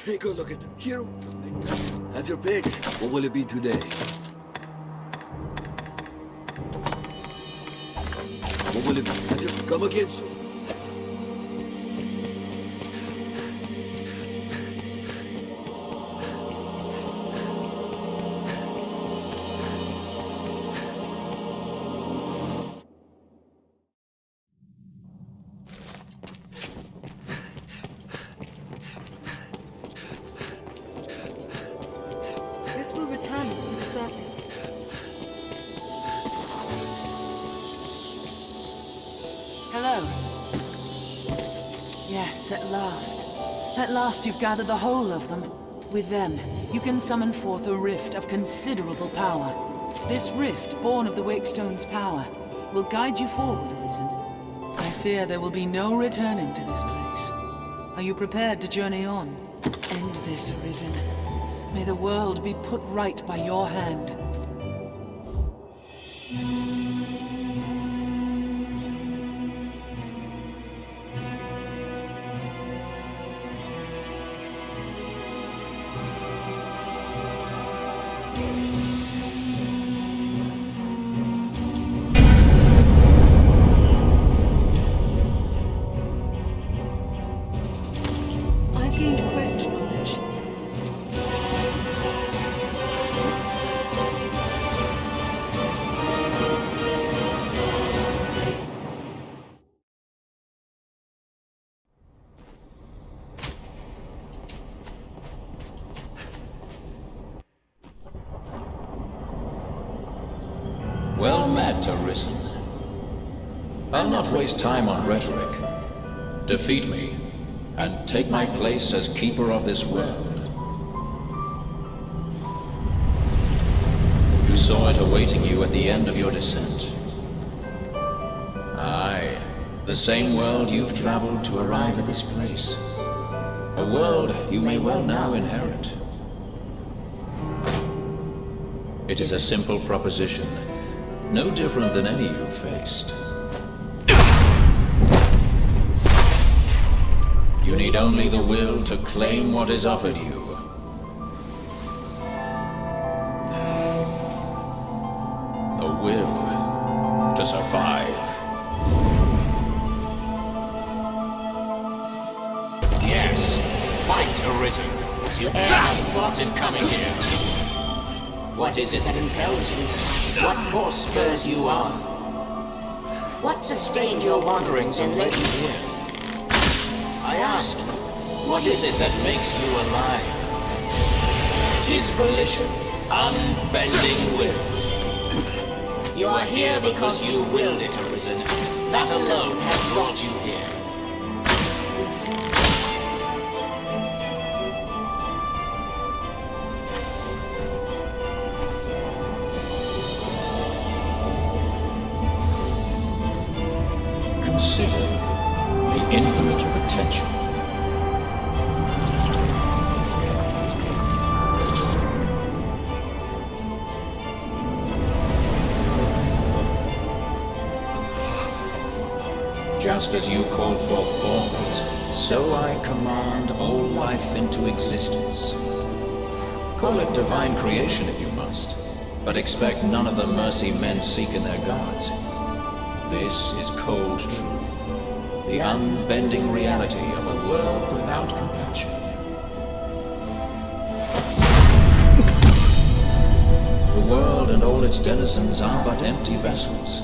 Take a look at the hero. Have your pick. What will it be today? What will it be? Have your come again soon. This will return us to the surface. Hello. Yes, at last. At last you've gathered the whole of them. With them, you can summon forth a rift of considerable power. This rift, born of the Wakestone's power, will guide you forward, Arisen. I fear there will be no returning to this place. Are you prepared to journey on? End this, Arisen. May the world be put right by your hand. I've gained quest knowledge. Well met, Arisen. I'll not waste time on rhetoric. Defeat me, and take my place as keeper of this world. You saw it awaiting you at the end of your descent. Aye, the same world you've traveled to arrive at this place. A world you may well now inherit. It is a simple proposition, no different than any you've faced. You need only the will to claim what is offered you. The will to survive. Yes, fight, Arisen, as you ever have thought in coming here. What is it that impels you? What force spurs you on? What sustained your wanderings and led you here? I ask, what is it that makes you alive? 'Tis volition, unbending will. You are here because you willed it, Arisen. That alone has brought you here. Consider the infinite potential. Just as you call forth forms, so I command all life into existence. Call it divine creation if you must, but expect none of the mercy men seek in their gods. This is cold truth, the unbending reality of a world without compassion. The world and all its denizens are but empty vessels.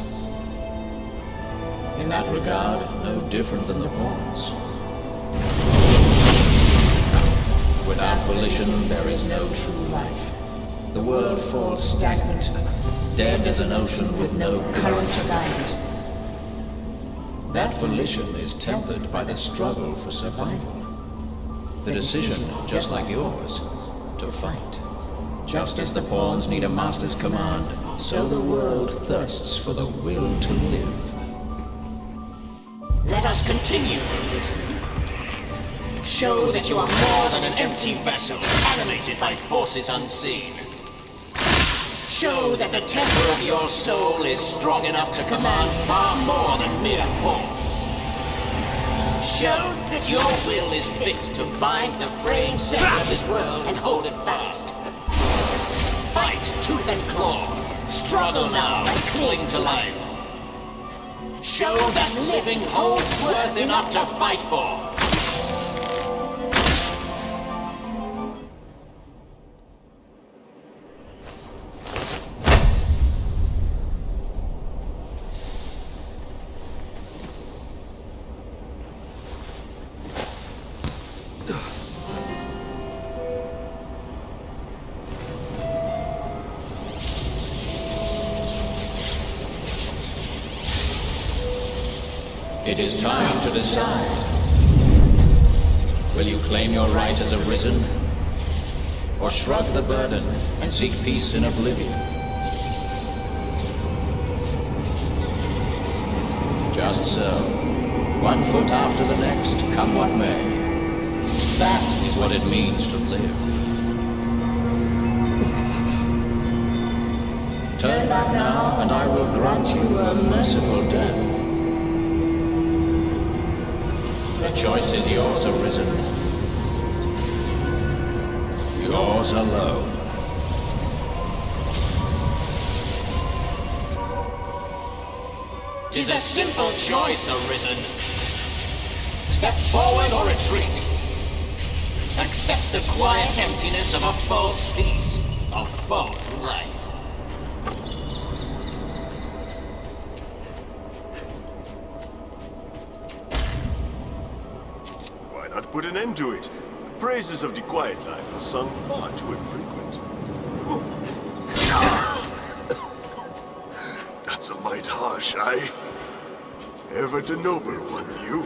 In that regard, no different than the pawns. Without volition, there is no true life. The world falls stagnant, dead as an ocean with no current to guide it. That volition is tempered by the struggle for survival. The decision, just like yours, to fight. Just as the pawns need a master's command, so the world thirsts for the will to live. Let us continue, Arisen. Show that you are more than an empty vessel, animated by forces unseen. Show that the temper of your soul is strong enough to command far more than mere forms. showed that your will is fit to bind the fraying center of this world and hold it fast. Fight tooth and claw. Struggle now and cling to life. Show that living holds worth enough to fight for. It is time to decide. Will you claim your right as Arisen, or shrug the burden and seek peace in oblivion? Just so, one foot after the next, come what may. That is what it means to live. Turn back now, and I will grant you a merciful death. The choice is yours, Arisen. Yours alone. Tis a simple choice, Arisen. Step forward or retreat. Accept the quiet emptiness of a false peace, a false life. Put an end to it. Praises of the quiet life are sung far too infrequent. That's a mite harsh, aye? Ever the noble one, you.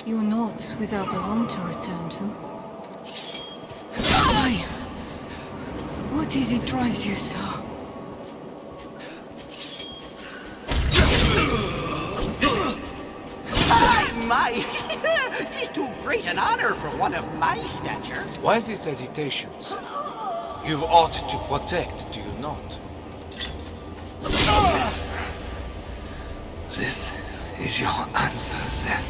You're not without a home to return to. Why? What is it drives you so? My, 'tis too great an honor for one of my stature. Why this hesitation, sir? You've aught to protect, do you not? This is your answer, then.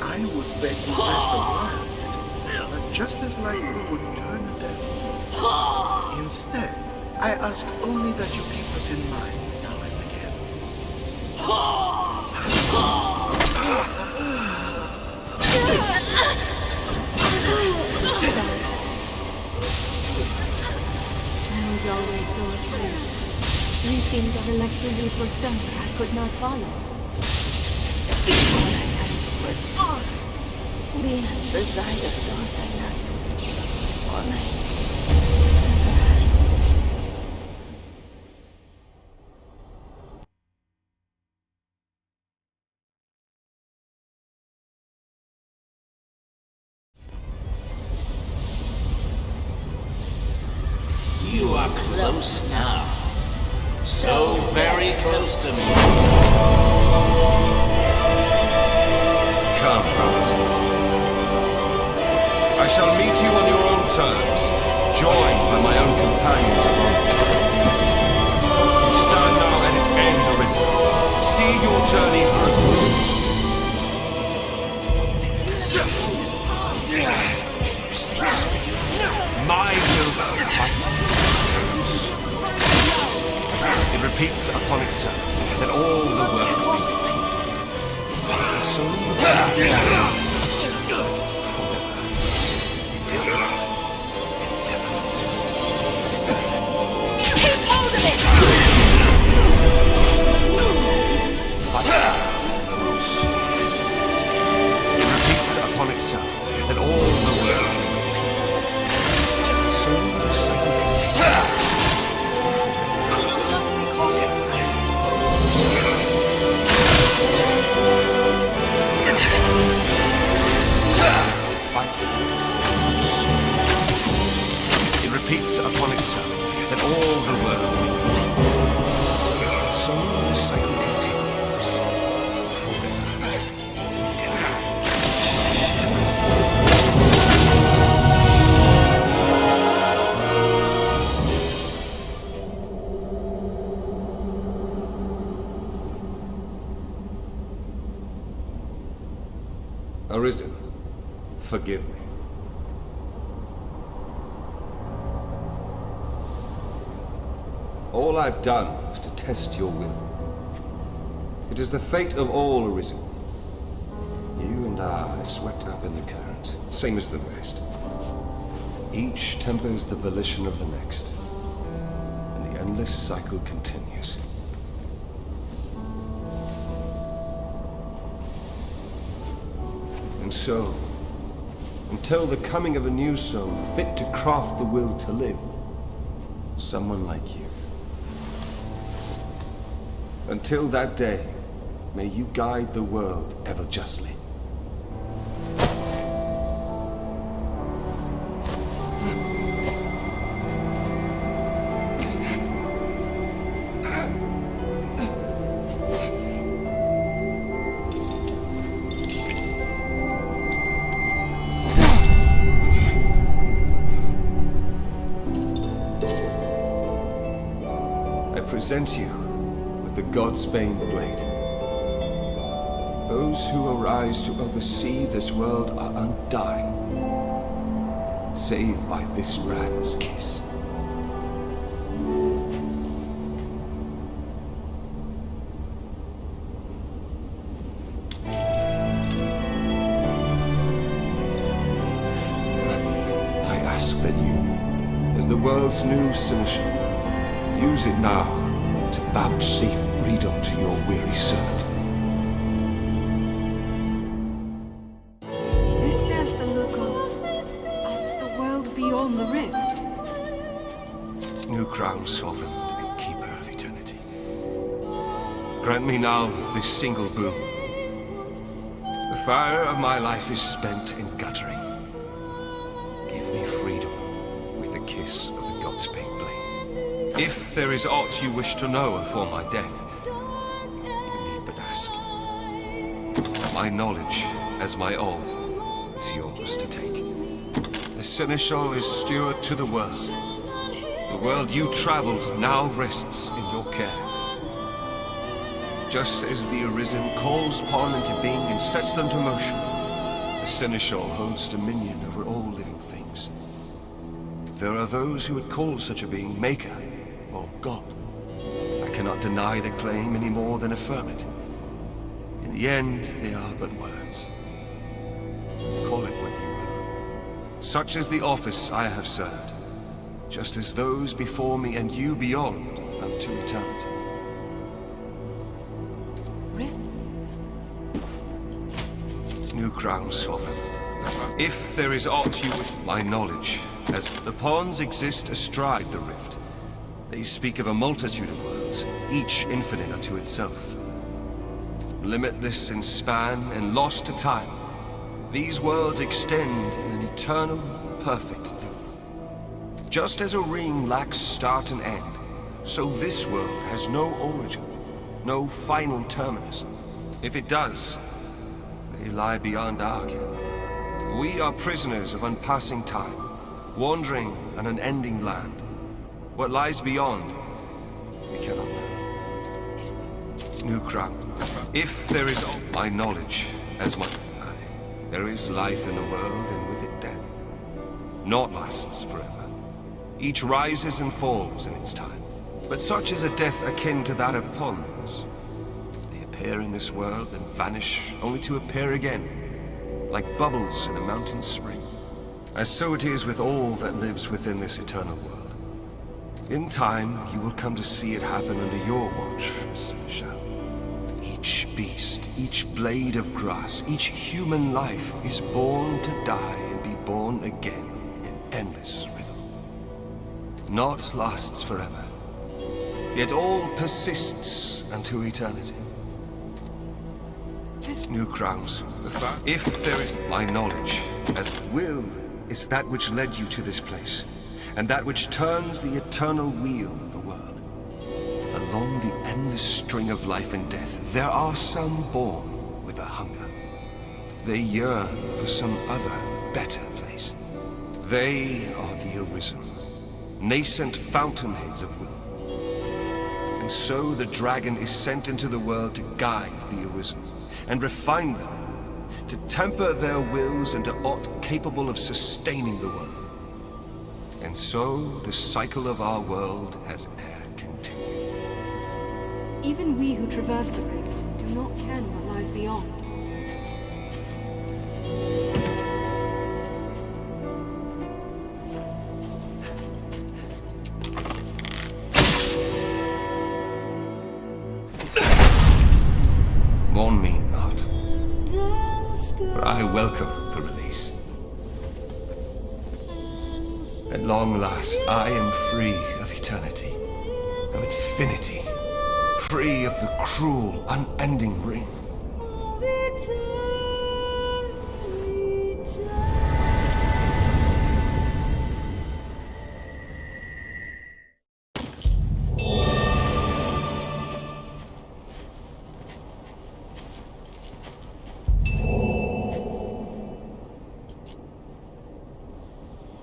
I would beg you rest a word, but just as lightly would turn a deaf ear. Instead, I ask only that you keep us in mind now and again. I was always so afraid. You seemed ever like to leave for somewhere I could not follow. All I asked was be at the side of those I loved. All I ever asked. You are close now. So very close to me. Come, Arisen. I shall meet you on your own terms, joined by my own companions above you. You stand now at its end, Arisen. See your journey through. My will fight. It repeats upon itself that all the work beneath. The soul of the Keep hold of it! It repeats upon itself that all the world so the cycle continues. Just be cautious. Fight. It repeats upon itself that all the world so the cycle continues. Forever. Arisen, forgive me. All I've done was to test your will. It is the fate of all Arisen. You and I are swept up in the current, same as the rest. Each tempers the volition of the next, and the endless cycle continues. And so, until the coming of a new soul fit to craft the will to live, someone like you. Until that day, may you guide the world ever justly. I present you with the God's Bane blade. Those who arise to oversee this world are undying, save by this brand's kiss. I ask that you, as the world's new seneschal, use it now to vouchsafe freedom to your weary servant. This bears the look of the world beyond the rift. New crown, sovereign and keeper of eternity. Grant me now this single boon. The fire of my life is spent in guttering. Give me freedom with the kiss of the God's Bane blade. If there is aught you wish to know afore my death, you need but ask. My knowledge, as my all, is yours to take. The seneschal is steward to the world. The world you traveled now rests in your care. Just as the Arisen calls pawn into being and sets them to motion, the seneschal holds dominion over all living things. There are those who would call such a being Maker or God. I cannot deny the claim any more than affirm it. In the end, they are but words. Call it what you will. Such is the office I have served, just as those before me and you beyond unto eternity. New crown, sovereign. If there is aught you wish, my knowledge, as the pawns exist astride the rift. They speak of a multitude of worlds, each infinite unto itself. Limitless in span and lost to time, these worlds extend in an eternal, perfect loop. Just as a ring lacks start and end, so this world has no origin, no final terminus. If it does, they lie beyond our ken. We are prisoners of unpassing time, wandering an unending land. What lies beyond, we cannot know. New crown. If there is my knowledge, as my there is life in the world, and with it death. Naught lasts forever. Each rises and falls in its time. But such is a death akin to that of pawns. They appear in this world and vanish, only to appear again, like bubbles in a mountain spring. As so it is with all that lives within this eternal world. In time, you will come to see it happen under your watch, Seneschal. Each beast, each blade of grass, each human life is born to die and be born again in endless rhythm. Naught lasts forever, yet all persists unto eternity. New crowns. If there is my knowledge, as will is that which led you to this place, and that which turns the eternal wheel of the world. Along the endless string of life and death, there are some born with a hunger. They yearn for some other, better place. They are the Arisen, nascent fountainheads of will. And so the dragon is sent into the world to guide the Arisen and refine them, to temper their wills into aught capable of sustaining the world. And so, the cycle of our world has e'er continued. Even we who traverse the rift do not ken what lies beyond. Mourn me not, for I welcome the release. At long last, I am free of eternity, of infinity, free of the cruel, unending ring.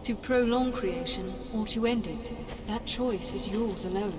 To prolong creation or to end it, that choice is yours alone.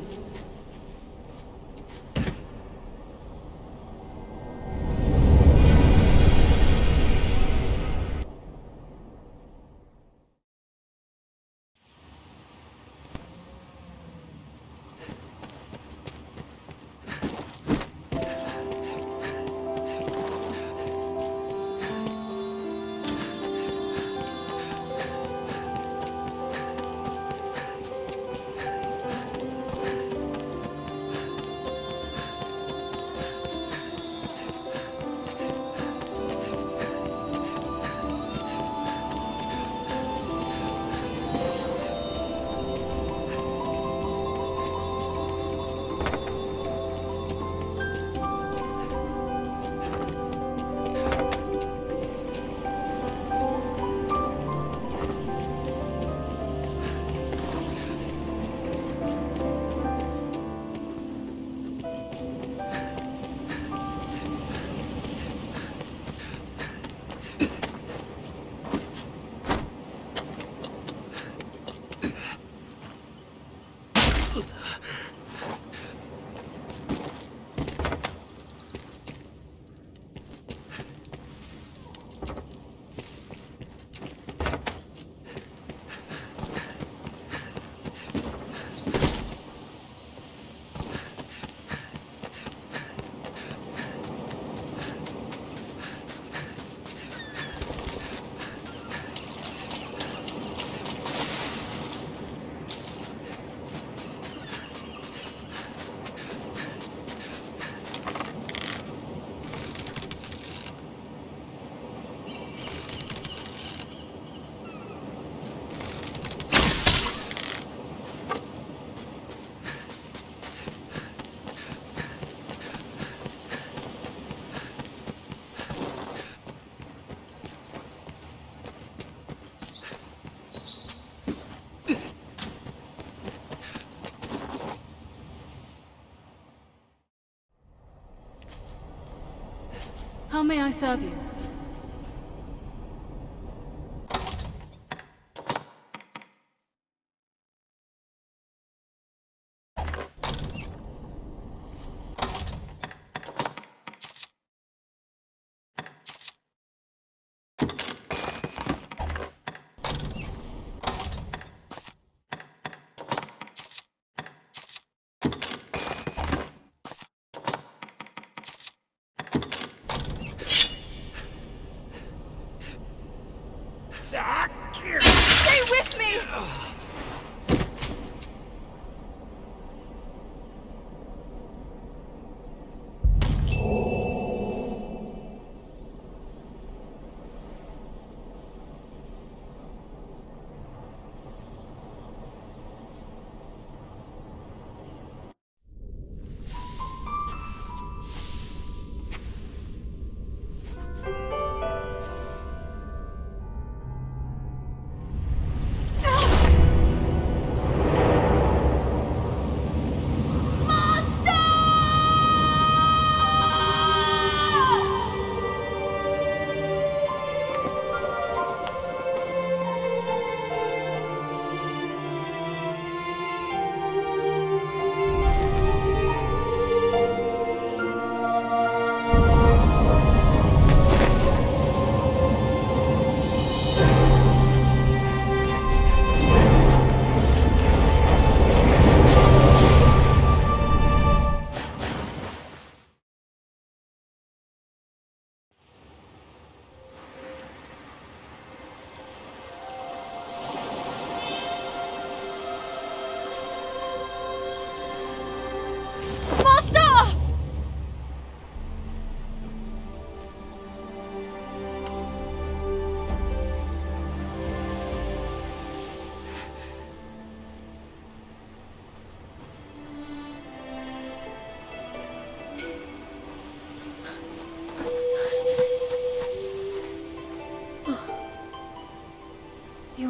How may I serve you? Stay with me!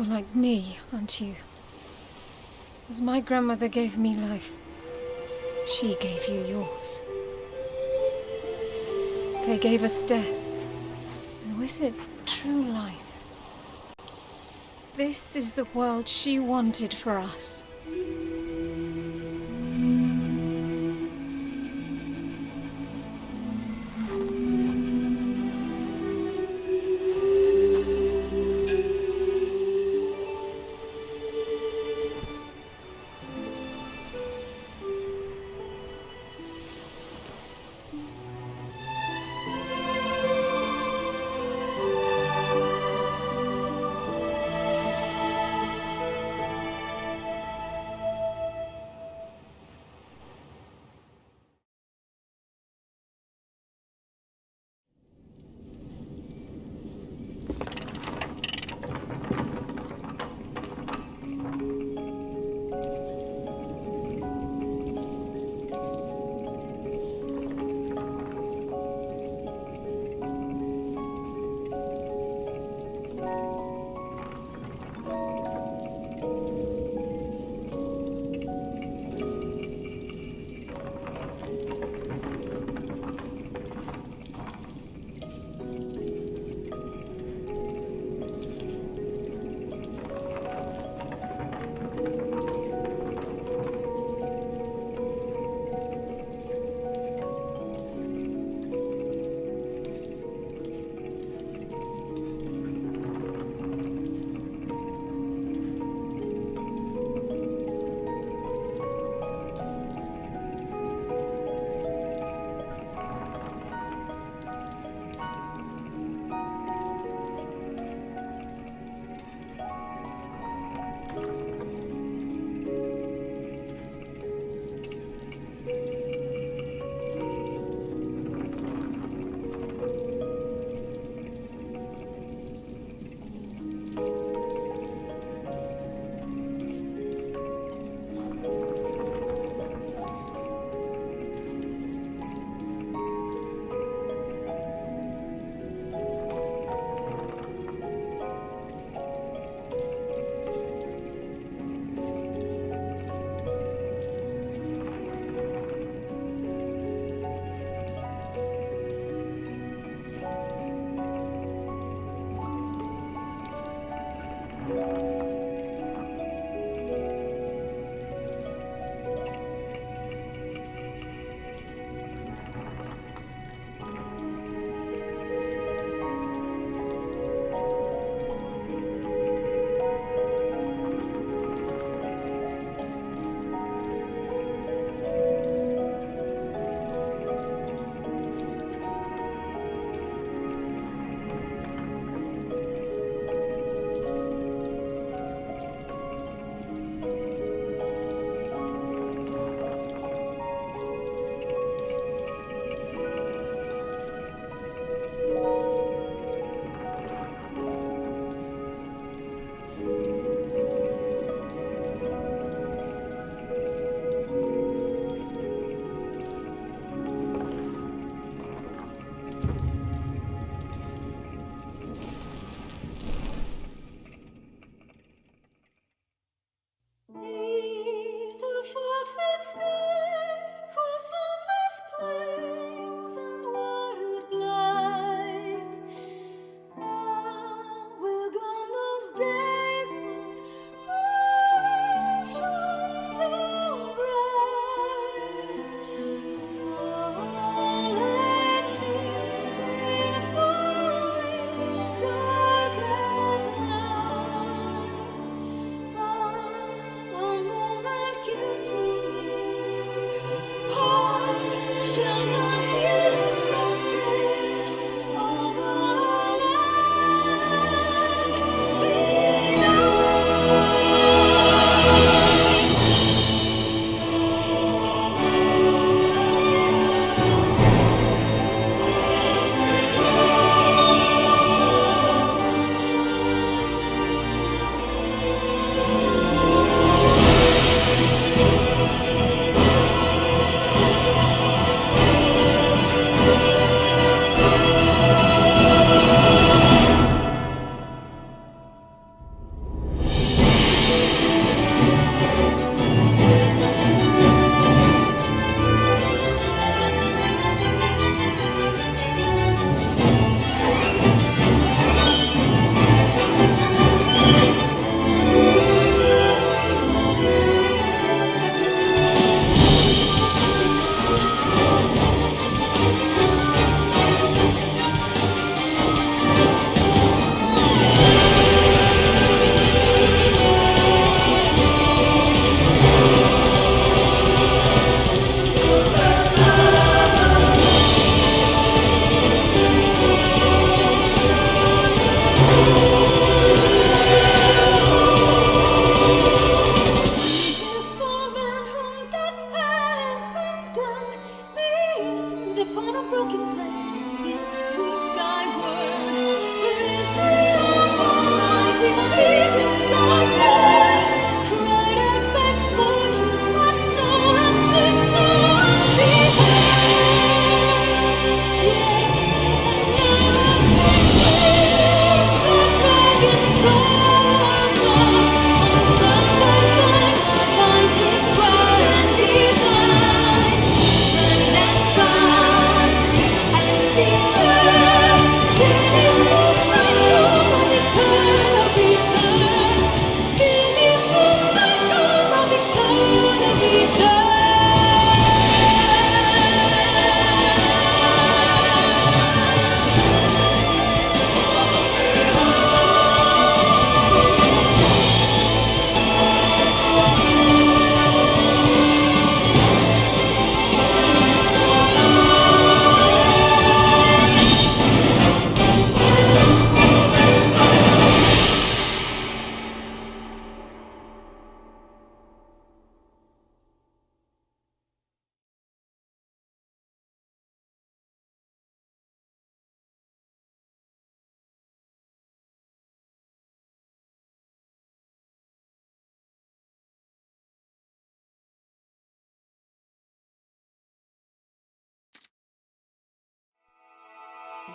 like me, aren't you? As my grandmother gave me life, she gave you yours. They gave us death, and with it, true life. This is the world she wanted for us.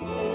you.